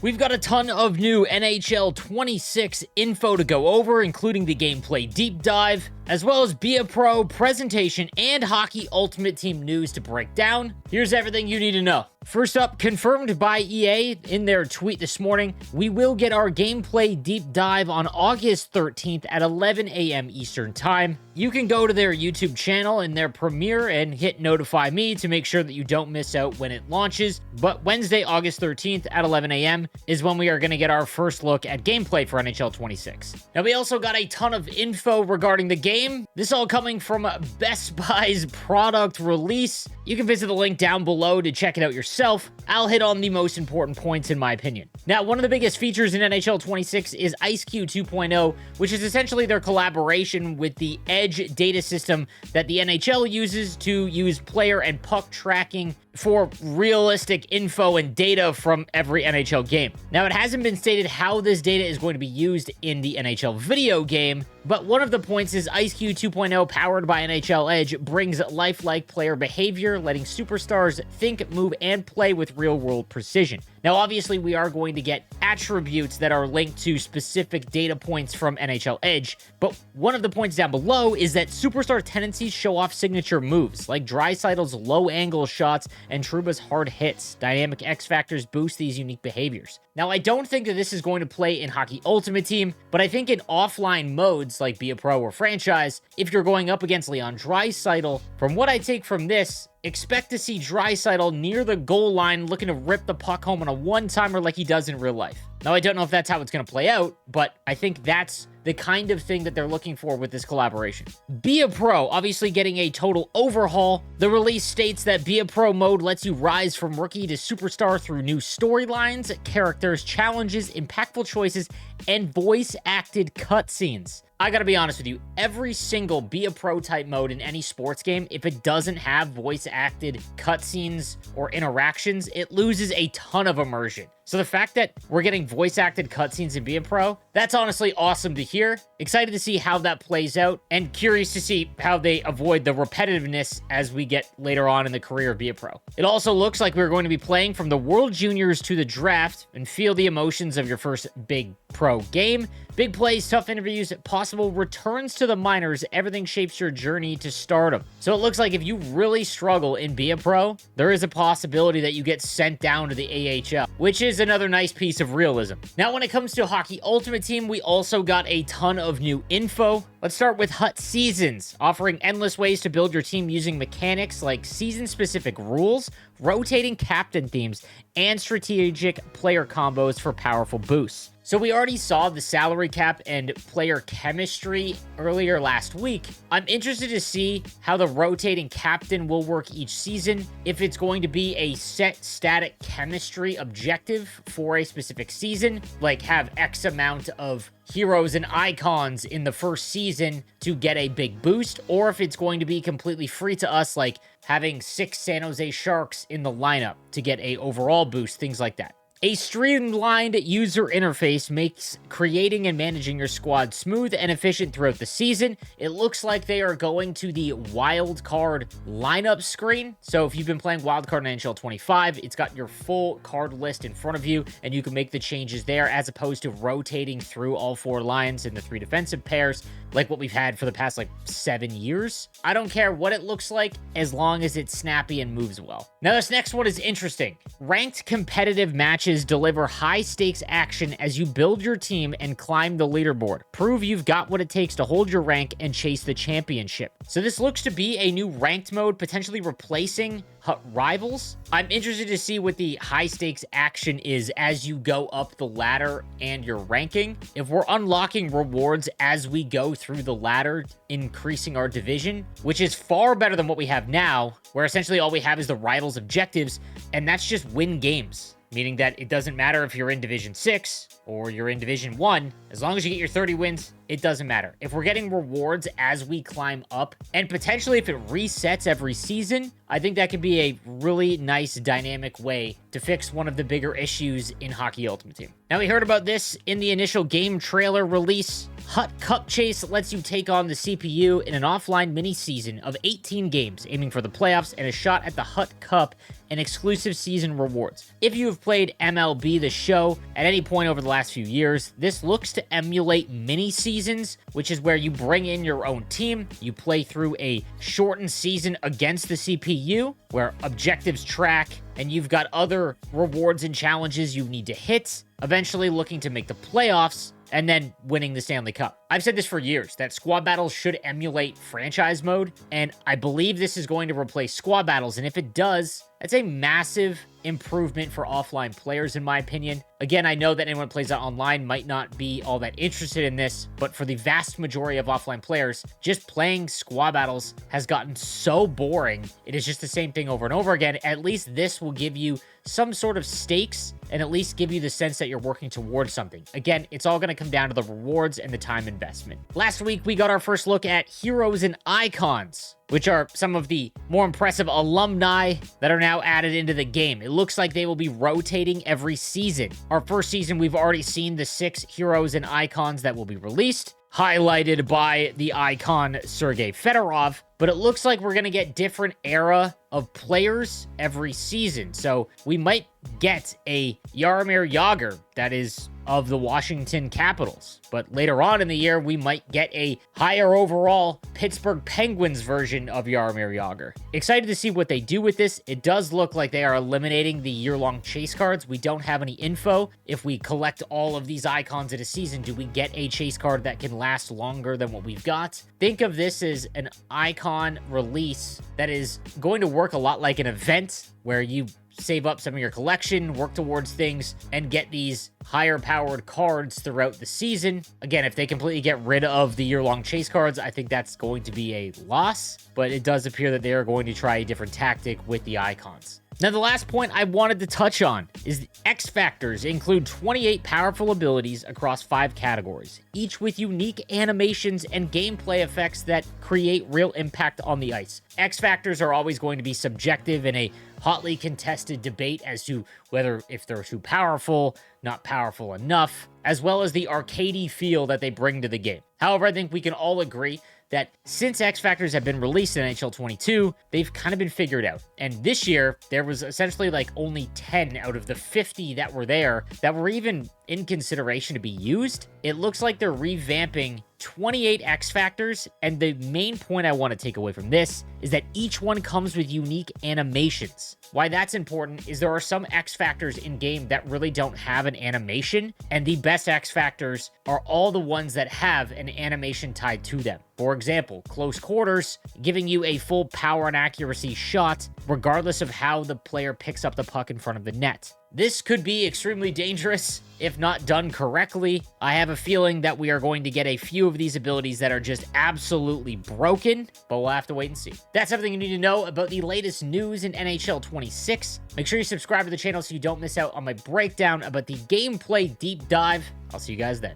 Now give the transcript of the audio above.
We've got a ton of new NHL 26 info to go over, including the gameplay deep dive, as well as Be A Pro presentation and Hockey Ultimate Team news to break down. Here's everything you need to know. First up, confirmed by EA in their tweet this morning, we will get our gameplay deep dive on August 13th at 11 a.m. Eastern Time. You can go to their YouTube channel in their premiere and hit notify me to make sure that you don't miss out when it launches. But Wednesday, August 13th at 11 a.m. is when we are going to get our first look at gameplay for NHL 26. Now, we also got a ton of info regarding the game. This all coming from Best Buy's product release. You can visit the link down below to check it out yourself. I'll hit on the most important points in my opinion. Now, one of the biggest features in NHL 26 is IceQ 2.0, which is essentially their collaboration with the Edge data system that the NHL uses to use player and puck tracking for realistic info and data from every NHL game. Now, it hasn't been stated how this data is going to be used in the NHL video game, but one of the points is IceQ 2.0 powered by NHL Edge brings lifelike player behavior, letting superstars think, move, and play with real-world precision. Now, obviously, we are going to get attributes that are linked to specific data points from NHL Edge, but one of the points down below is that superstar tendencies show off signature moves, like Draisaitl's low-angle shots and Trouba's hard hits. Dynamic X Factors boost these unique behaviors. Now, I don't think that this is going to play in Hockey Ultimate Team, but I think in offline modes like Be A Pro or Franchise, if you're going up against Leon Draisaitl, from what I take from this, expect to see Draisaitl near the goal line looking to rip the puck home on a one-timer like he does in real life. Now, I don't know if that's how it's going to play out, but I think that's the kind of thing that they're looking for with this collaboration. Be A Pro, obviously getting a total overhaul. The release states that Be A Pro mode lets you rise from rookie to superstar through new storylines, characters, challenges, impactful choices, and voice-acted cutscenes. I gotta be honest with you, every single Be A Pro type mode in any sports game, if it doesn't have voice-acted cutscenes or interactions, it loses a ton of immersion. So the fact that we're getting voice-acted cutscenes in Be A Pro, that's honestly awesome to hear. Excited to see how that plays out, and curious to see how they avoid the repetitiveness as we get later on in the career of Be A Pro. It also looks like we're going to be playing from the World Juniors to the draft and feel the emotions of your first big pro game. Big plays, tough interviews, possible returns to the minors, everything shapes your journey to stardom. So it looks like if you really struggle in Be A Pro, there is a possibility that you get sent down to the AHL, which is another nice piece of realism. Now, when it comes to Hockey Ultimate Team, we also got a ton of new info. Let's start with Hut Seasons, offering endless ways to build your team using mechanics like season-specific rules, rotating captain themes, and strategic player combos for powerful boosts. So we already saw the salary cap and player chemistry earlier last week. I'm interested to see how the rotating captain will work each season, if it's going to be a set static chemistry objective for a specific season, like have X amount of heroes and icons in the first season to get a big boost, or if it's going to be completely free to us, like having 6 San Jose Sharks in the lineup to get a overall boost, things like that. A streamlined user interface makes creating and managing your squad smooth and efficient throughout the season. It looks like they are going to the wildcard lineup screen. So if you've been playing wildcard in NHL 25, it's got your full card list in front of you, and you can make the changes there as opposed to rotating through all 4 lines in the 3 defensive pairs like what we've had for the past 7 years. I don't care what it looks like as long as it's snappy and moves well. Now, this next one is interesting. Ranked competitive matches deliver high-stakes action as you build your team and climb the leaderboard. Prove you've got what it takes to hold your rank and chase the championship. So this looks to be a new ranked mode, potentially replacing Hut Rivals. I'm interested to see what the high-stakes action is as you go up the ladder and your ranking. If we're unlocking rewards as we go through the ladder, increasing our division, which is far better than what we have now, where essentially all we have is the Rivals objectives, and that's just win games. Meaning that it doesn't matter if you're in Division 6 or you're in Division 1, as long as you get your 30 wins, it doesn't matter. If we're getting rewards as we climb up, and potentially if it resets every season, I think that could be a really nice dynamic way to fix one of the bigger issues in Hockey Ultimate Team. Now, we heard about this in the initial game trailer release. Hut Cup Chase lets you take on the CPU in an offline mini-season of 18 games, aiming for the playoffs and a shot at the Hut Cup and exclusive season rewards. If you have played MLB The Show at any point over the last few years, this looks to emulate mini-seasons, which is where you bring in your own team, you play through a shortened season against the CPU, where objectives track, and you've got other rewards and challenges you need to hit, eventually looking to make the playoffs, and then winning the Stanley Cup. I've said this for years, that squad battles should emulate franchise mode, and I believe this is going to replace squad battles, and if it does, that's a massive improvement for offline players, in my opinion. Again, I know that anyone who plays that online might not be all that interested in this, but for the vast majority of offline players, just playing squad battles has gotten so boring. It is just the same thing over and over again. At least this will give you some sort of stakes and at least give you the sense that you're working towards something. Again, it's all going to come down to the rewards and the time investment. Last week, we got our first look at Heroes and Icons, which are some of the more impressive alumni that are now added into the game. It looks like they will be rotating every season. Our first season, we've already seen the 6 Heroes and Icons that will be released, highlighted by the icon Sergei Fedorov, but it looks like we're going to get different era of players every season. So we might get a Jaromir Jagr that is of the Washington Capitals, but later on in the year, we might get a higher overall Pittsburgh Penguins version of Jaromir Jagr. Excited to see what they do with this. It does look like they are eliminating the year-long chase cards. We don't have any info. If we collect all of these icons in a season, do we get a chase card that can last longer than what we've got? Think of this as an icon release that is going to work a lot like an event where you save up some of your collection, work towards things, and get these higher powered cards throughout the season. Again, if they completely get rid of the year-long chase cards, I think that's going to be a loss, but it does appear that they are going to try a different tactic with the icons. Now, the last point I wanted to touch on is the X Factors include 28 powerful abilities across 5 categories, each with unique animations and gameplay effects that create real impact on the ice. X Factors are always going to be subjective in a hotly contested debate as to whether if they're too powerful, not powerful enough, as well as the arcadey feel that they bring to the game. However, I think we can all agree that since X Factors have been released in NHL 22, they've kind of been figured out. And this year, there was essentially like only 10 out of the 50 that were there that were even in consideration to be used. It looks like they're revamping 28 X Factors, and the main point I want to take away from this is that each one comes with unique animations. Why that's important is there are some X Factors in game that really don't have an animation, and the best X Factors are all the ones that have an animation tied to them. For example, Close Quarters, giving you a full power and accuracy shot, regardless of how the player picks up the puck in front of the net. This could be extremely dangerous if not done correctly. I have a feeling that we are going to get a few of these abilities that are just absolutely broken, but we'll have to wait and see. That's everything you need to know about the latest news in NHL 26. Make sure you subscribe to the channel so you don't miss out on my breakdown about the gameplay deep dive. I'll see you guys then.